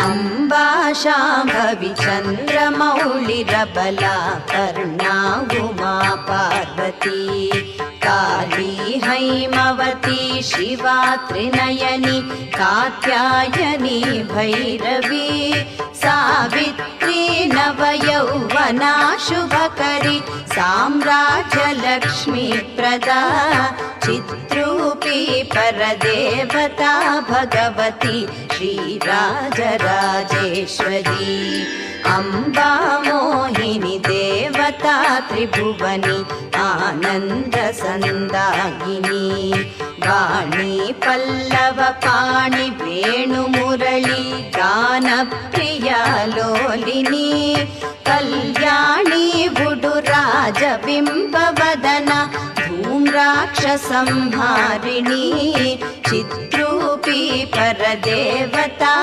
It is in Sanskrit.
अम्बा शाम्भवी चन्द्रमौळिरबला कर्णा उमा पार्वती काली हैमवती शिवा त्रिनयनी कात्यायनी भैरवी सावित्री नवयौवना शुभकरी साम्राज्यलक्ष्मी प्रदा चिद्रूपी परदेवता भगवती श्रीराजराजेश्वरी अम्बा मोहिनी देवता त्रिभुवनी आनन्दसन्दायिनी वाणी पल्लव पाणि वेणुमुरळी गानप्रिया लोलिनी कल्याणी बुडुराजबिम्बवदना धूम्राक्षसंहारिणी चिद्रूपी परदेवता